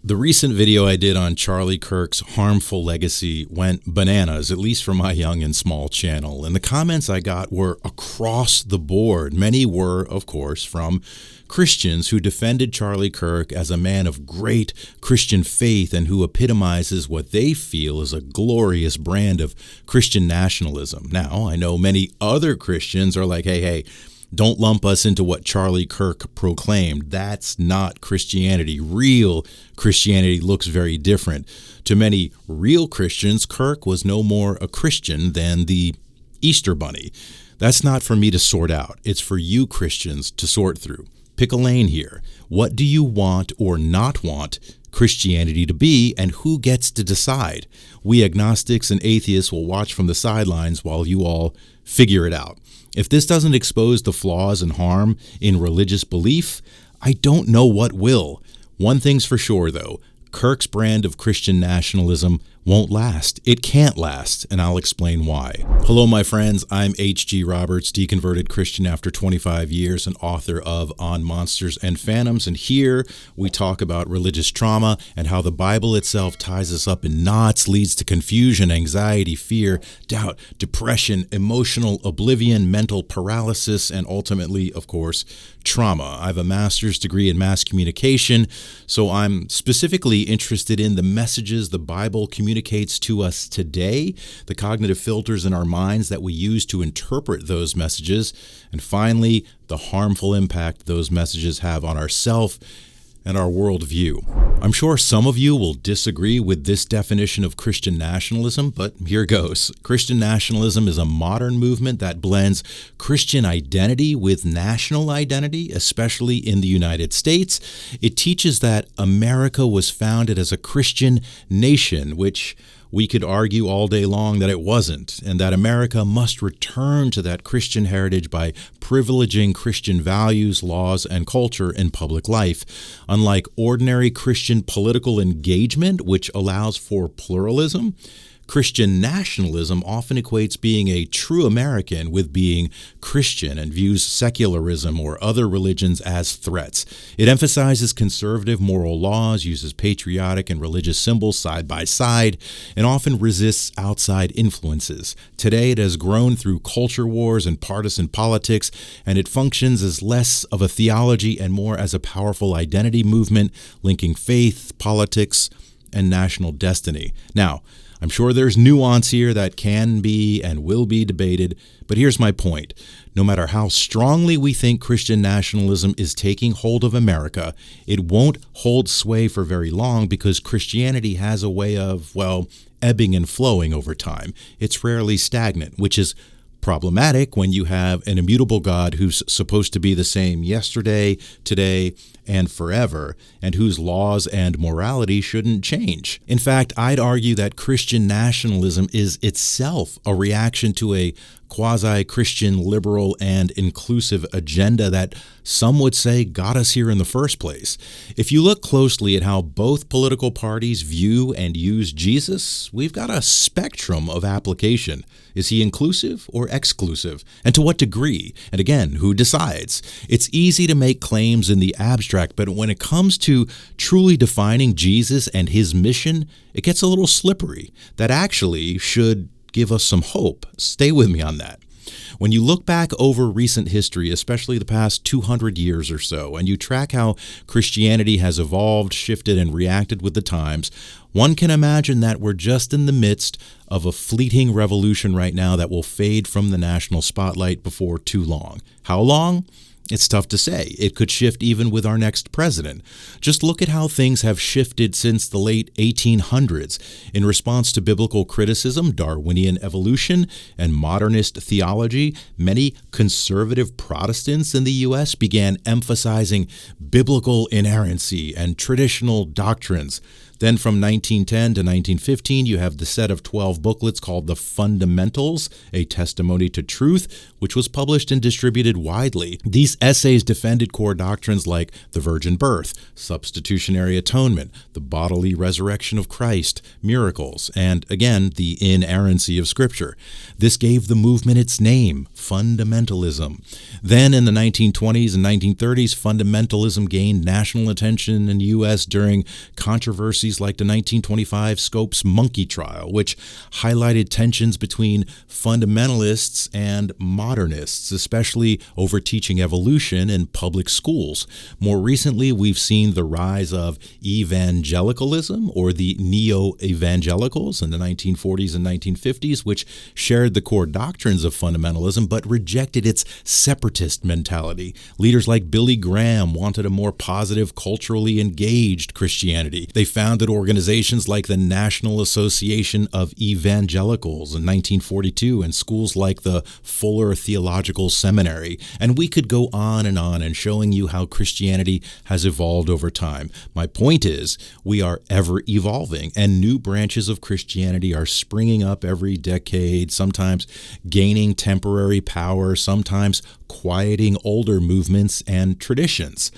The recent video I did on Charlie Kirk's harmful legacy went bananas, at least for my young and small channel, and the comments I got were across the board. Many were, of course, from Christians who defended Charlie Kirk as a man of great Christian faith and who epitomizes what they feel is a glorious brand of Christian nationalism. Now, I know many other Christians are like, hey, don't lump us into what Charlie Kirk proclaimed. That's not Christianity. Real Christianity looks very different. To many real Christians, Kirk was no more a Christian than the Easter Bunny. That's not for me to sort out. It's for you Christians to sort through. Pick a lane here. What do you want or not want Christianity to be, and who gets to decide? We agnostics and atheists will watch from the sidelines while you all figure it out. If this doesn't expose the flaws and harm in religious belief, I don't know what will. One thing's for sure, though. Kirk's brand of Christian nationalism won't last. It can't last, and I'll explain why. Hello, my friends. I'm H.G.Roberts, deconverted Christian after 25 years and author of On Monsters and Phantoms, and here we talk about religious trauma and how the Bible itself ties us up in knots, leads to confusion, anxiety, fear, doubt, depression, emotional oblivion, mental paralysis, and ultimately, of course, trauma. I have a master's degree in mass communication, so I'm specifically interested in the messages the Bible communicates to us today, the cognitive filters in our minds that we use to interpret those messages, and finally, the harmful impact those messages have on ourselves and our worldview. I'm sure some of you will disagree with this definition of Christian nationalism, but here goes. Christian nationalism is a modern movement that blends Christian identity with national identity, especially in the United States. It teaches that America was founded as a Christian nation, which we could argue all day long that it wasn't, and that America must return to that Christian heritage by privileging Christian values, laws, and culture in public life. Unlike ordinary Christian political engagement, which allows for pluralism, Christian nationalism often equates being a true American with being Christian and views secularism or other religions as threats. It emphasizes conservative moral laws, uses patriotic and religious symbols side by side, and often resists outside influences. Today, it has grown through culture wars and partisan politics, and it functions as less of a theology and more as a powerful identity movement linking faith, politics, and national destiny. Now, I'm sure there's nuance here that can be and will be debated, but here's my point. No matter how strongly we think Christian nationalism is taking hold of America, it won't hold sway for very long because Christianity has a way of, ebbing and flowing over time. It's rarely stagnant, which is problematic when you have an immutable God who's supposed to be the same yesterday, today, and forever, and whose laws and morality shouldn't change. In fact, I'd argue that Christian nationalism is itself a reaction to a quasi-Christian, liberal, and inclusive agenda that some would say got us here in the first place. If you look closely at how both political parties view and use Jesus, we've got a spectrum of application. Is he inclusive or exclusive? And to what degree? And again, who decides? It's easy to make claims in the abstract, but when it comes to truly defining Jesus and his mission, it gets a little slippery. That actually should give us some hope. Stay with me on that. When you look back over recent history, especially the past 200 years or so, and you track how Christianity has evolved, shifted, and reacted with the times, one can imagine that we're just in the midst of a fleeting revolution right now that will fade from the national spotlight before too long. How long? It's tough to say. It could shift even with our next president. Just look at how things have shifted since the late 1800s. In response to biblical criticism, Darwinian evolution, and modernist theology, many conservative Protestants in the U.S. began emphasizing biblical inerrancy and traditional doctrines. Then from 1910 to 1915, you have the set of 12 booklets called The Fundamentals, a testimony to truth, which was published and distributed widely. These His essays defended core doctrines like the virgin birth, substitutionary atonement, the bodily resurrection of Christ, miracles, and, again, the inerrancy of Scripture. This gave the movement its name, fundamentalism. Then, in the 1920s and 1930s, fundamentalism gained national attention in the U.S. during controversies like the 1925 Scopes monkey trial, which highlighted tensions between fundamentalists and modernists, especially over teaching evolution in public schools. More recently, we've seen the rise of evangelicalism, or the neo-evangelicals, in the 1940s and 1950s, which shared the core doctrines of fundamentalism but rejected its separatist mentality. Leaders like Billy Graham wanted a more positive, culturally engaged Christianity. They founded organizations like the National Association of Evangelicals in 1942 and schools like the Fuller Theological Seminary. And we could go on and showing you how Christianity has evolved over time. My point is, we are ever evolving, and new branches of Christianity are springing up every decade, sometimes gaining temporary power, sometimes quieting older movements and traditions.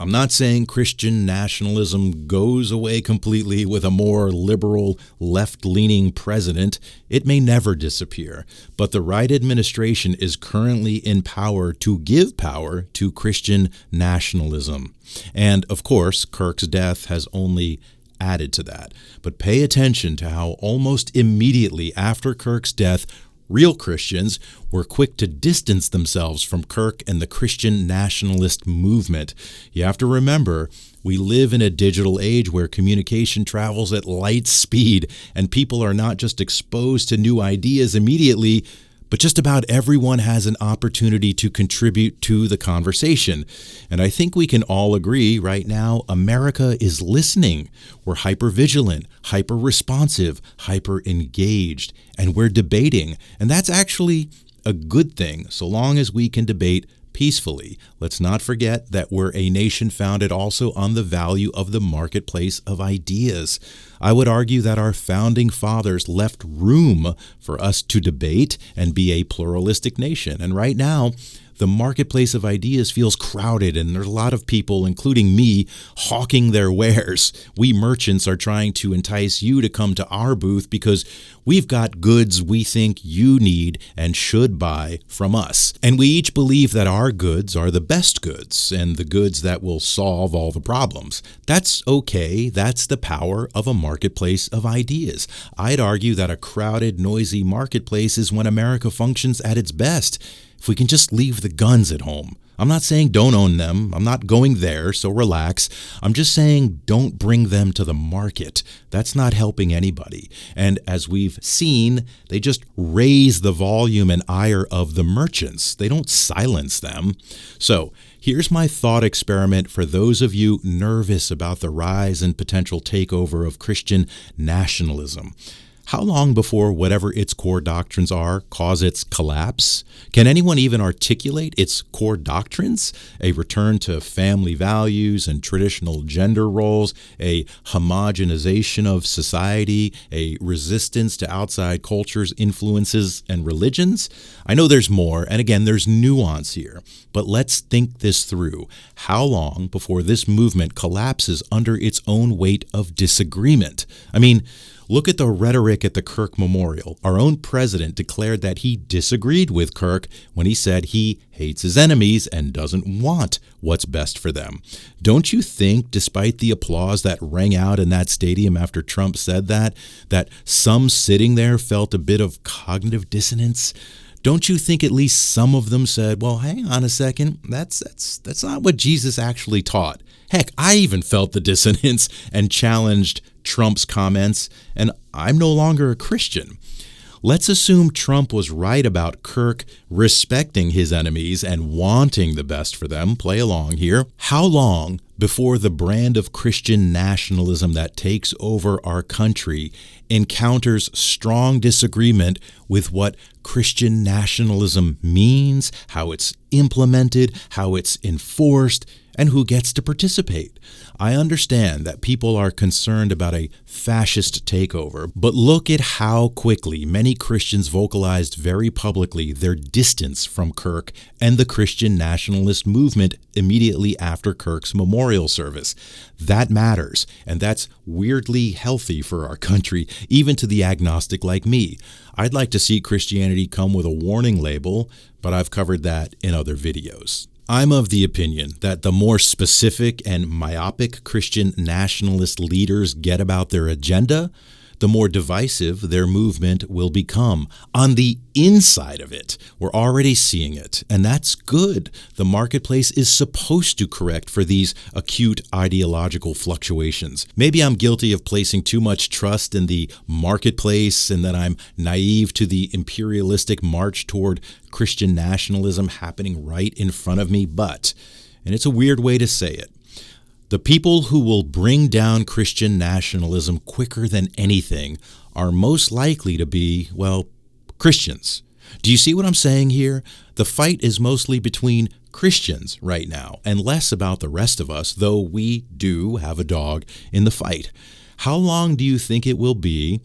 I'm not saying Christian nationalism goes away completely with a more liberal, left-leaning president. It may never disappear, but the right administration is currently in power to give power to Christian nationalism. And, of course, Kirk's death has only added to that. But pay attention to how almost immediately after Kirk's death, real Christians were quick to distance themselves from Kirk and the Christian nationalist movement. You have to remember, we live in a digital age where communication travels at light speed, and people are not just exposed to new ideas immediately, but just about everyone has an opportunity to contribute to the conversation. And I think we can all agree right now, America is listening. We're hyper-vigilant, hyper-responsive, hyper-engaged, and we're debating. And that's actually a good thing, so long as we can debate peacefully. Let's not forget that we're a nation founded also on the value of the marketplace of ideas. I would argue that our founding fathers left room for us to debate and be a pluralistic nation. And right now, the marketplace of ideas feels crowded, and there's a lot of people, including me, hawking their wares. We merchants are trying to entice you to come to our booth because we've got goods we think you need and should buy from us. And we each believe that our goods are the best goods and the goods that will solve all the problems. That's okay. That's the power of a marketplace of ideas. I'd argue that a crowded, noisy marketplace is when America functions at its best. If we can just leave the guns at home. I'm not saying don't own them. I'm not going there, so relax. I'm just saying don't bring them to the market. That's not helping anybody. And as we've seen, they just raise the volume and ire of the merchants. They don't silence them. So here's my thought experiment for those of you nervous about the rise and potential takeover of Christian nationalism. How long before whatever its core doctrines are cause its collapse? Can anyone even articulate its core doctrines? A return to family values and traditional gender roles, a homogenization of society, a resistance to outside cultures, influences, and religions? I know there's more, and again, there's nuance here, but let's think this through. How long before this movement collapses under its own weight of disagreement? I mean, look at the rhetoric at the Kirk Memorial. Our own president declared that he disagreed with Kirk when he said he hates his enemies and doesn't want what's best for them. Don't you think, despite the applause that rang out in that stadium after Trump said that some sitting there felt a bit of cognitive dissonance? Don't you think at least some of them said, well, hang on a second, that's not what Jesus actually taught. Heck, I even felt the dissonance and challenged Trump's comments, and I'm no longer a Christian. Let's assume Trump was right about Kirk respecting his enemies and wanting the best for them. Play along here. How long before the brand of Christian nationalism that takes over our country encounters strong disagreement with what Christian nationalism means, how it's implemented, how it's enforced, and who gets to participate. I understand that people are concerned about a fascist takeover, but look at how quickly many Christians vocalized very publicly their distance from Kirk and the Christian nationalist movement immediately after Kirk's memorial service. That matters, and that's weirdly healthy for our country, even to the agnostic like me. I'd like to see Christianity come with a warning label, but I've covered that in other videos. I'm of the opinion that the more specific and myopic Christian nationalist leaders get about their agenda, the more divisive their movement will become. On the inside of it, we're already seeing it, and that's good. The marketplace is supposed to correct for these acute ideological fluctuations. Maybe I'm guilty of placing too much trust in the marketplace and that I'm naive to the imperialistic march toward Christian nationalism happening right in front of me, but, and it's a weird way to say it, the people who will bring down Christian nationalism quicker than anything are most likely to be, well, Christians. Do you see what I'm saying here? The fight is mostly between Christians right now and less about the rest of us, though we do have a dog in the fight. How long do you think it will be,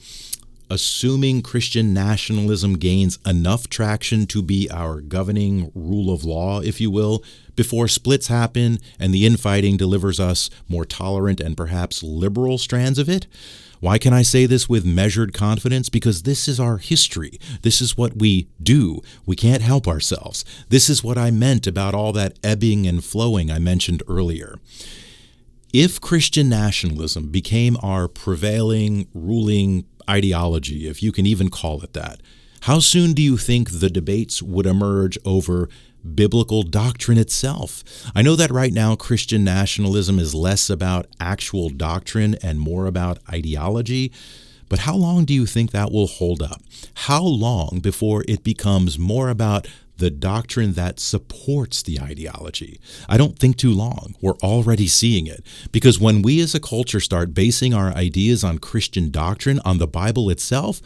assuming Christian nationalism gains enough traction to be our governing rule of law, if you will, before splits happen and the infighting delivers us more tolerant and perhaps liberal strands of it? Why can I say this with measured confidence? Because this is our history. This is what we do. We can't help ourselves. This is what I meant about all that ebbing and flowing I mentioned earlier. If Christian nationalism became our prevailing, ruling ideology, if you can even call it that, how soon do you think the debates would emerge over biblical doctrine itself? I know that right now Christian nationalism is less about actual doctrine and more about ideology, but how long do you think that will hold up? How long before it becomes more about the doctrine that supports the ideology? I don't think too long. We're already seeing it. Because when we as a culture start basing our ideas on Christian doctrine, on the Bible itself,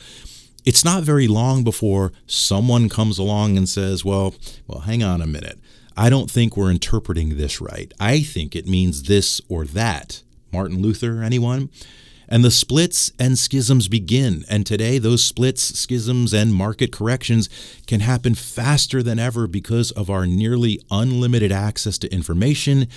it's not very long before someone comes along and says, well, hang on a minute. I don't think we're interpreting this right. I think it means this or that. Martin Luther, anyone? And the splits and schisms begin. And today, those splits, schisms, and market corrections can happen faster than ever because of our nearly unlimited access to information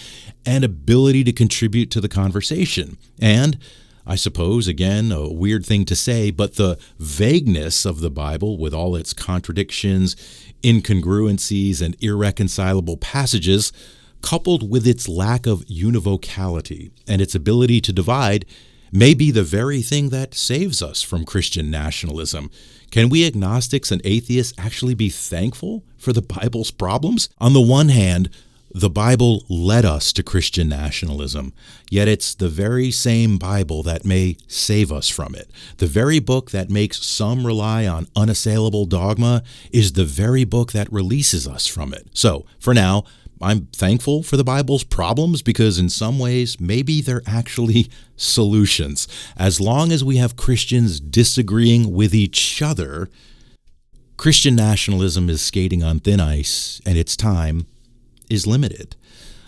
and ability to contribute to the conversation. And I suppose, again, a weird thing to say, but the vagueness of the Bible with all its contradictions, incongruencies, and irreconcilable passages, coupled with its lack of univocality and its ability to divide, may be the very thing that saves us from Christian nationalism. Can we agnostics and atheists actually be thankful for the Bible's problems? On the one hand, the Bible led us to Christian nationalism, yet it's the very same Bible that may save us from it. The very book that makes some rely on unassailable dogma is the very book that releases us from it. So, for now, I'm thankful for the Bible's problems because in some ways, maybe they're actually solutions. As long as we have Christians disagreeing with each other, Christian nationalism is skating on thin ice, and its time is limited.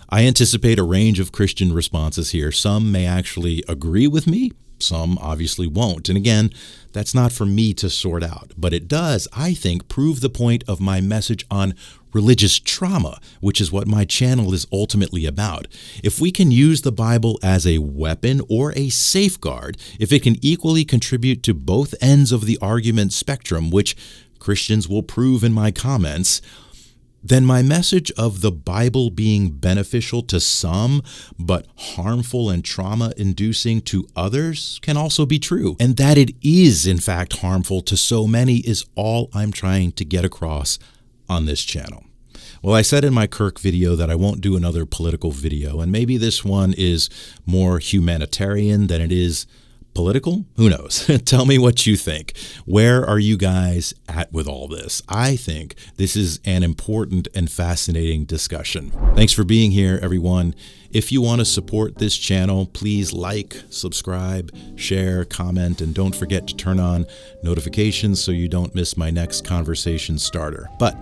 I anticipate a range of Christian responses here. Some may actually agree with me. Some obviously won't. And again, that's not for me to sort out. But it does, I think, prove the point of my message on religious trauma, which is what my channel is ultimately about. If we can use the Bible as a weapon or a safeguard, if it can equally contribute to both ends of the argument spectrum, which Christians will prove in my comments, then my message of the Bible being beneficial to some, but harmful and trauma-inducing to others can also be true. And that it is, in fact, harmful to so many is all I'm trying to get across on this channel. Well, I said in my Kirk video that I won't do another political video, and maybe this one is more humanitarian than it is political? Who knows? Tell me what you think. Where are you guys at with all this? I think this is an important and fascinating discussion. Thanks for being here, everyone. If you want to support this channel, please like, subscribe, share, comment, and don't forget to turn on notifications so you don't miss my next conversation starter. But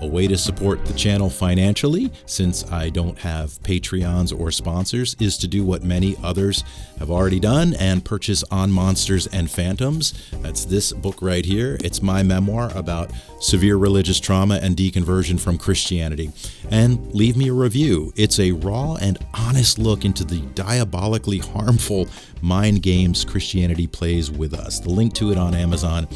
A way to support the channel financially, since I don't have Patreons or sponsors, is to do what many others have already done and purchase On Monsters and Phantoms. That's this book right here. It's my memoir about severe religious trauma and deconversion from Christianity. And leave me a review. It's a raw and honest look into the diabolically harmful mind games Christianity plays with us. The link to it on Amazon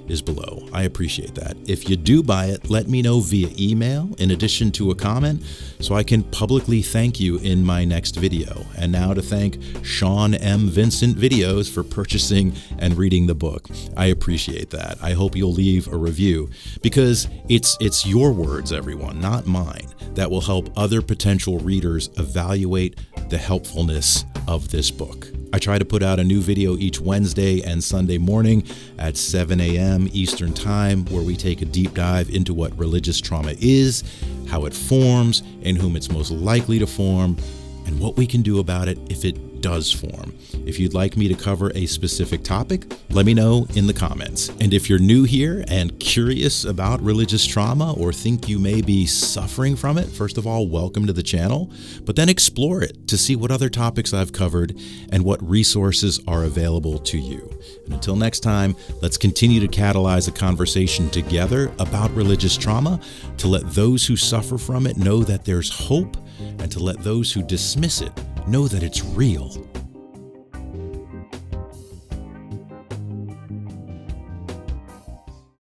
is below. I appreciate that. If you do buy it, let me know via email in addition to a comment so I can publicly thank you in my next video. And now to thank Sean M. Vincent Videos for purchasing and reading the book. I appreciate that. I hope you'll leave a review because it's your words, everyone, not mine, that will help other potential readers evaluate the helpfulness of this book. I try to put out a new video each Wednesday and Sunday morning at 7 a.m. Eastern Time, where we take a deep dive into what religious trauma is, how it forms, in whom it's most likely to form, and what we can do about it if it does form. If you'd like me to cover a specific topic, let me know in the comments. And if you're new here and curious about religious trauma or think you may be suffering from it, first of all, welcome to the channel, but then explore it to see what other topics I've covered and what resources are available to you. And until next time, let's continue to catalyze a conversation together about religious trauma to let those who suffer from it know that there's hope, and to let those who dismiss it know that it's real.